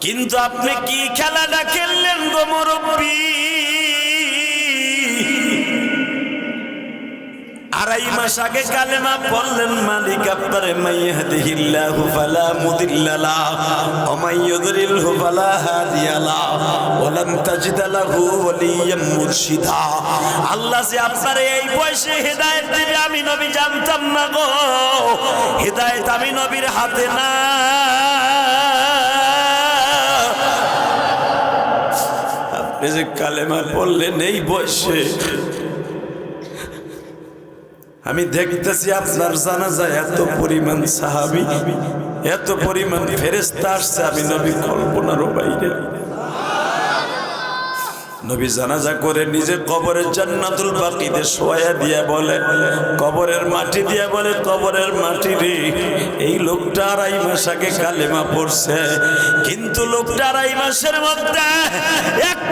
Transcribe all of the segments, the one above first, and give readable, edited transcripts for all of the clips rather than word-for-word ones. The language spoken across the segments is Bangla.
কিন্তু আপনি কি খেলাটা খেললেন গো মুরব্বী? 2.5 মাস আগে কালেমা পড়লেন, মালিক আপনারে মাইয়াহদিহিল্লাহু ফালা মুদিল্লা লাহু ওয়া মাইয়ুদ্লিলহু ফালা হাদিয়া লাহু ওয়া লান তাজিদা লাহু ওয়ালিয়্যাম মুরশিদা। আল্লাহ যে আপনারে এই বয়সে হেদায়েত দিবে আমি নবী জানতাম না গো। হেদায়েত আমি নবীর হাতে না। আপনি যে কালেমা পড়লেন এই বয়সে, আমি দেখতেছি আপনার জানাজায় এত পরিমাণ সাহাবী, এত পরিমাণ ফেরেশতা আসছে, আমি নবী কল্পনারও বাইরে। নবী জানাজা করে নিজে কবরের জান্নাতুল বাকিতে শোয়া দিয়া বলে, কবরের মাটি দিয়া বলে, কবরের মাটি রে, এই লোকটা 2.5 মাস আগে কালেমা পড়ছে, কিন্তু লোকটা 2.5 মাসের মধ্যে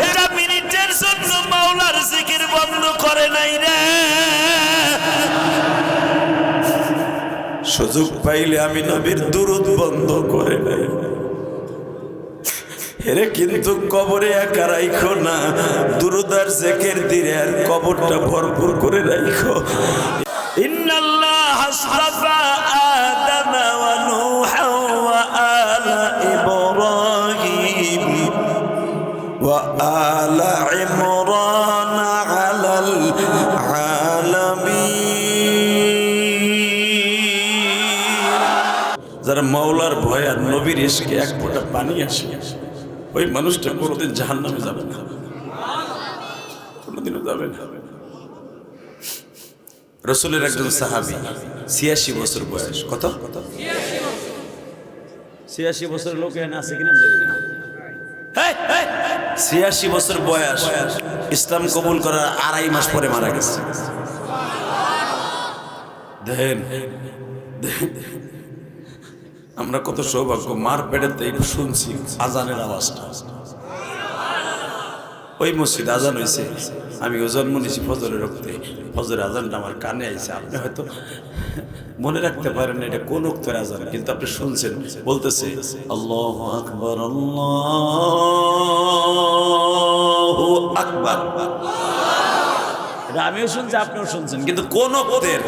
একটা মিনিটের জন্য মাওলার জিকির বন্ধ করে নাই রে। সুযোগ পাইলে আমি নবীর দুরূদ বন্ধ করে নাই। হেরে কিন্তু কবরে একা রাইখো না, দুরূদ আর জিকির দিয়ে আর কবরটা ভরপুর করে রাইখো। ইন্নাল্লাহ আসতাফা আদম ওয়া নূহা ওয়া আলা ইব্রাহিম ওয়া আলা ইমরান আলাল আলামিন। যারা মাওলার ভয় আর নবীর ইশকে এক ফোঁটা পানি আসে, ওই মানুষটা কোনোদিন জাহান্নামে যাবে না, কোনোদিনও যাবে না। রাসূলের একজন সাহাবী ৮৬ বছর বয়স। কত? ৮৬ বছর লোক এখানে আছে কিনা জানি না। ৮৬ বছর বয়স, ইসলাম কবুল করার 2.5 মাস পরে মারা গেছে। দেখেন আমরা কত সৌভাগ্য, মার পেটেতে শুনছি আজানের আওয়াজটা। ওই মসজিদ আজান হয়েছে, আমি ও জন্ম নিয়েছি ফজরের রক্তে, ফজরের আজানটা আমার কানে আইছে। আপনি হয়তো মনে রাখতে পারেন না এটা কোন ওক্তের আজান, কিন্তু আপনি শুনছেন, বলতেছে আল্লাহু আকবার, আল্লাহু আকবার। এটা আমিও শুনছি, আপনিও শুনছেন, কিন্তু কোন ওক্তের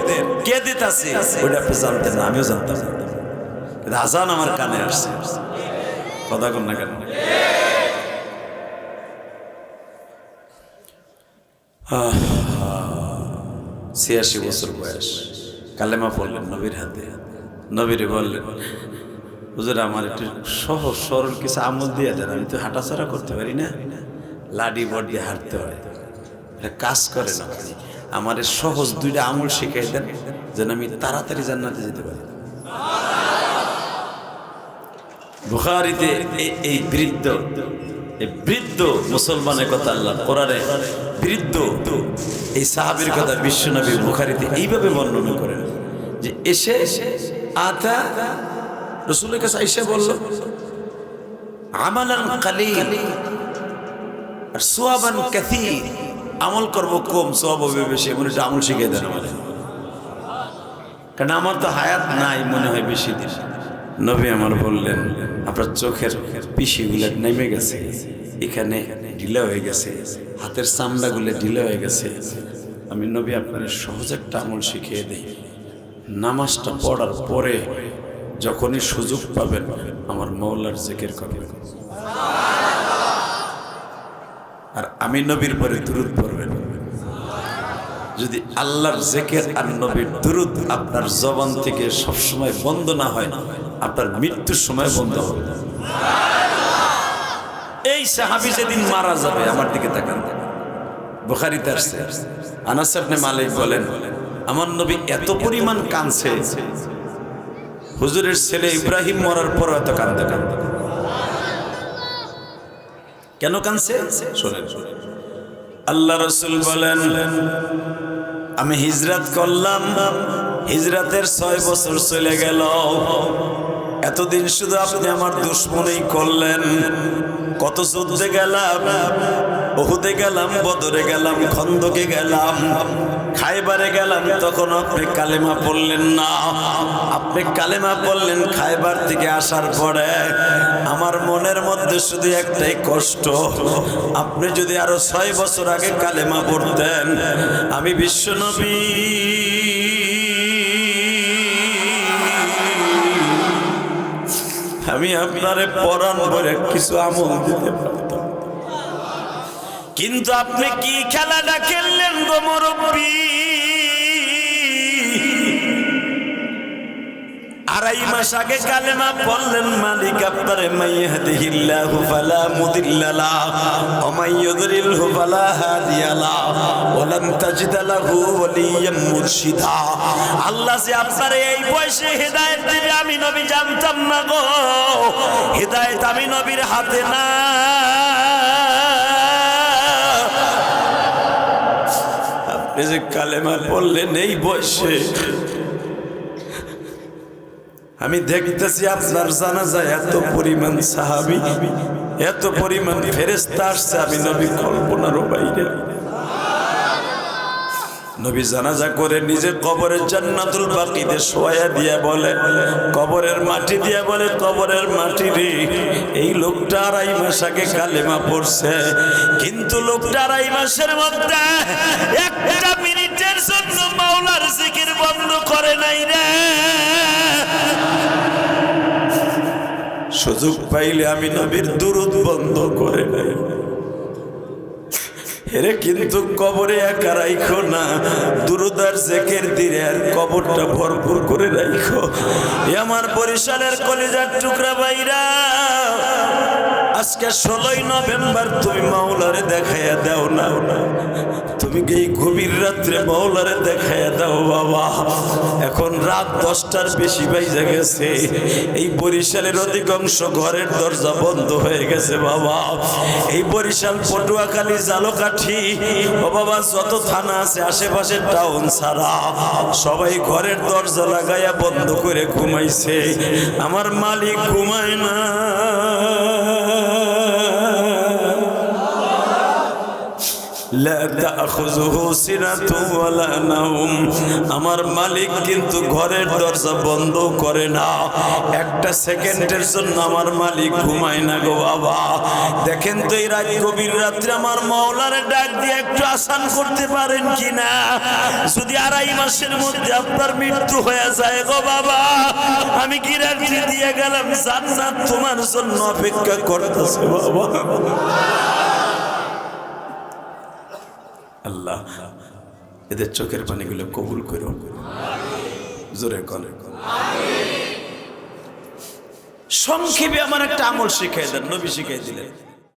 কে দিতেছে ওটা আপনি জানতেন না, আমিও জানতাম না। আজান আমার কানে আসছে, কথা কন না কেন? ৮৬ বছর বয়স, কালেমা পড়লেন নবীর হাতে। নবীরে বললেন, হুজুর আমার একটু সহজ সরল কিছু আমল দিয়ে দেন, আমি তো হাঁটাচলা করতে পারি না, লাডি বট দিয়ে হাঁটতে হয়, এটা কাজ করে না, আমার সহজ 2টা আমল শিখাই দেন যেন আমি তাড়াতাড়ি জান্নাতে যেতে পারি। বুখারীতে এই বৃদ্ধ মুসলমানের কথা আল্লাহ কোরআনে বৃদ্ধ এই সাহাবীর কথা বিশ্বনবী বুখারীতে এইভাবে বর্ণনা করেন যে এসে আতা রাসূলের কাছে আয়েশা বলল, আমালান কালিল আর সওয়াবান কাসীর, আমল করব কম সওয়াব হবে বেশি, এমন একটা আমল শিখিয়ে দেন আমাদের, কারণ আমার তো হায়াত নাই মনে হয় বেশি দিন। নবী আমার বললেন, আপনার চোখের পিসিগুলো নেমে গেছে, এখানে ঢিলা হয়ে গেছে, হাতের চামড়াগুলো ঢিলা হয়ে গেছে, আমি নবী আপনার সহজ একটা আমল শিখিয়ে দিই, নামাজটা পড়ার পরে যখনই সুযোগ পাবেন আমার মাওলার জিকির করবেন, আর আমি নবীর পরে দুরূদ পড়বেন। যদি আল্লাহর জিকির আর নবীর দুরূদ আপনার জবান থেকে সবসময় বন্ধ না হয়, আপনার মৃত্যুর সময় বন্ধ হবে। এই সাহাবী যেদিন মারা যাবে, আমার দিকে তাকান, বুখারীতে আসছে, আনাস ইবনে মালিক বলেন, আমার নবী এত পরিমাণ কাঁদছে, হুজুরের ছেলে ইব্রাহিম মরার পর এত কাঁদতে। কেন কাঁদছে শোনেন। আল্লাহ রাসূল বলেন, আমি হিজরত করলাম, হিজরতের 6 বছর চলে গেল, এতদিন শুধু আপনি আমার দুশ্মনী করলেন, কত যুদ্ধে গেলাম, উহুদে গেলাম, বদরে গেলাম, খন্দকে গেলাম, খায়বারে গেলাম, তখন আপনি কালেমা পড়লেন না। আপনি কালেমা পড়লেন খায়বার থেকে আসার পরে। আমার মনের মধ্যে শুধু একটাই কষ্ট, আপনি যদি আরো 6 বছর আগে কালেমা পড়তেন, আমি বিশ্বনবী আমি আপনারে পরাণ ভরে কিছু আমল দিতে পারতাম। কিন্তু আপনি কি খেলাটা খেললেন গো মুরব্বী? 2.5 মাস আগে কালেমা পড়লেন, মালিক আপনারে মাইয়াহদিহিল্লাহু ফালা মুদিল্লা লাহু ওয়া মাইয়ুদলিলহু ফালা হাদিয়া লাহু ওয়া লান তাজিদা লাহু ওয়ালিয়্যাম মুরশিদা। আল্লাহ যে আপনারে এই বয়সে হেদায়েত দিবে আমি নবী জানতাম না গো। হেদায়েত আমি নবীর হাতে না। আপনি যে কালেমা পড়লেন এই বয়সে, আমি দেখতেছি আপনার জানাজায় এত পরিমাণ সাহাবী, এত পরিমাণ ফেরেশতা আসছে, আমি নবী কল্পনারও বাইরে। নবী জানাজা করে নিজে কবরের জান্নাতুল বাকিতে শোয়া দিয়া বলে, কবরের মাটি দিয়া বলে, কবরের মাটি রে, এই লোকটা 2.5 মাস আগে কালেমা পড়ছে, কিন্তু লোকটা 2.5 মাসের মধ্যে একটা মিনিটের জন্য মাওলার জিকির বন্ধ করে নাই রে। সুযোগ পাইলে আমি নবীর দুরূদ বন্ধ করে নাই। এরে কিন্তু কবরে একা রাইখো না, দুরূদ আর জিকির দিয়ে আর কবরটা ভরপুর করে রাইখো। আমার বরিশালের কলিজার টুকরা ভাইরা, আজকে 16ই নভেম্বর তুমি মাওলারে দেখাইয়া দাও না, তুমি এই গভীর রাত্রে মাওলারে দেখাইয়া দাও বাবা। এখন রাত 10টার বেশি বাইজে গেছে, এই বরিশালের অধিকাংশ ঘরের দরজা বন্ধ হয়ে গেছে বাবা। এই বরিশাল, পটুয়াখালী, ঝালকাঠি, ও বাবা যত থানা আছে আশেপাশের টাউন ছাড়া সবাই ঘরের দরজা লাগাইয়া বন্ধ করে ঘুমাইছে। আমার মালিক ঘুমায় না। লা তাখুযুহু সিনাতুন ওয়ালা নাওম। আমার মালিক কিন্তু ঘরের দরজা বন্ধ করে না, একটা সেকেন্ডের জন্য আমার মালিক ঘুমায় না গো বাবা। দেখেন তো এই রাত, গভীর রাত্রে আমার মাওলারে ডাক দিয়ে একটু আসান করতে পারেন কিনা। যদি 2.5 মাসের মধ্যে আপনার মৃত্যু হয়ে যায় গো বাবা, আমি গ্যারান্টি দিয়ে গেলাম জান্নাত তোমার জন্য অপেক্ষা করতেছে বাবা। আল্লাহ এদের চোখের পানিগুলো কবুল করো, জোরে করে। সংক্ষেপে আমার একটা আমল শিখাই দেন, নবী শিখাই দিলেন।